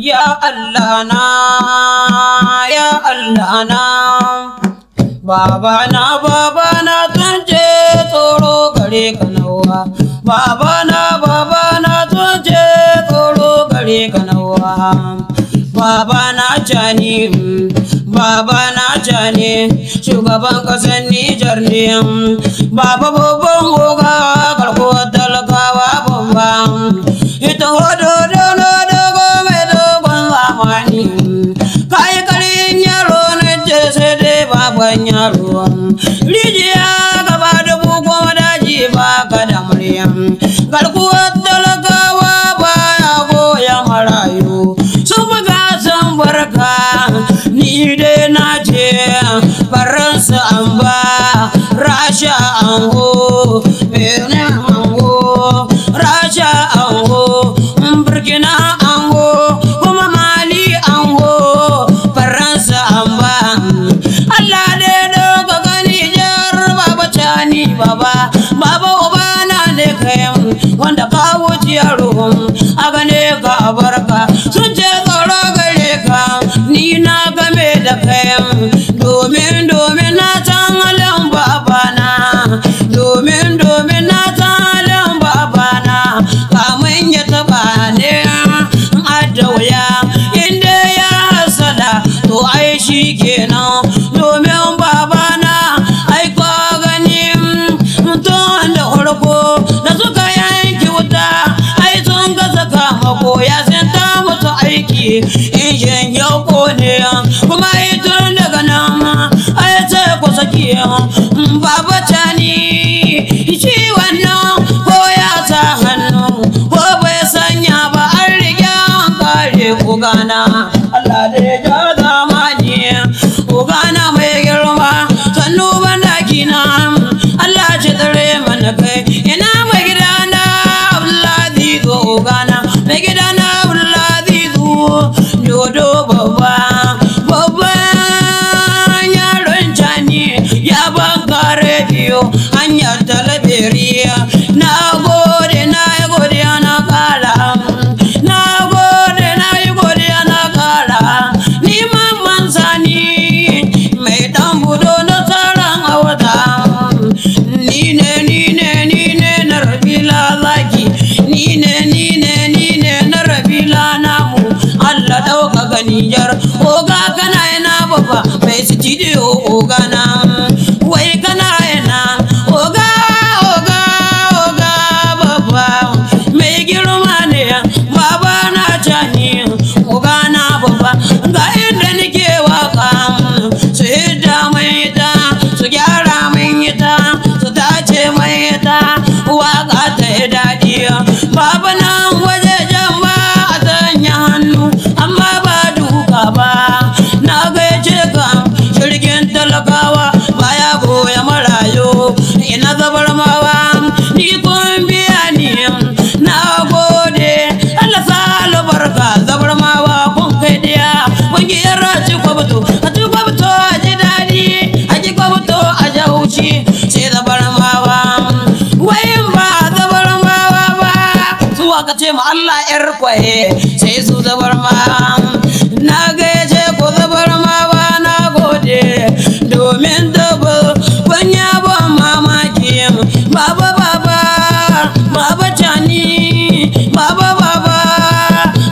Ya Allah na, ya Allah na, Baba na tun je tsoro gare ka nawa. Baba na tun je tsoro gare ka nawa. Baba na jani, shugaban ƙasar Nijar ne. Baba babban goga garkuwar talakawa babba. Ita hodo baban yaro rijiya gaba da bugon daji ba ka da murya garkuwar talakawa baya goya marayu sun buga san barka ni dai na ce faransa an ba rasha an go benin an go rasha an go burkina an go kuma mali an go faransa an ba Baba ubana ne kayan wanda ka wuce yaro a gane ka barka sun ce tsaro gare ka ni na game da kayan domin na san halin babana domin na san halin babana kamun ya taba ne adda wuya inda ya hasala to ai shi kenan domin babana ai ka gani da suka yanki wuta ai sun ga sakamako ya san ta mutu aiki injin ya kone kuma ai tun daga nan ai sai ku saki baba tani shi wannan ko ya sa hannu ko bai sanya ba an riga an kare ku gana Allah da ya ja zamani ku gana mai girma sannu bandaki na Allah ce tsare mana kai ina mai gidana Abdullahi zo gana mai gidana Abdullahi zo dodo babba yaron jani ya banka rediyo hanyar talabiriya na gode na yi godiya na kara na gode na yi godiya na kara ni mamman sani mai dan budo na tsaron awata ni ne na rabila zaki ni ne na rabila namu Allah dauka ganiyar oga kana yana baba mai studio oga na wai kana yana oga baba mai girma ne baba na jani oga na baba ga inda nake waka su hidda mai ta su gyara min ita mai ta waka ta yi daɗi babu nan waje jamba a sanya hannu amma ba duka ba na gaje ka shirgin talakawa baya goya marayu ina zabar mawa ni kun biya ni na gode Allah sa albarka zabar mawa kun kai diya kun yi raci kwabto a ci kwabto a ji daɗi a ji kwabto a jauci sai zabar mawa wayin ba zabar mawa ba su aka ce ma Allah yar kwaye sai su zabar mawa na gaje ko zabar mawa na gode domin dabar banya ba mamaki baba cani baba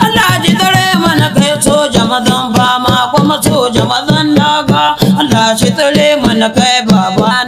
Allah ji dare mana kai soja mazan fama kuma soja mazan daga Allah shi dare mana kai baba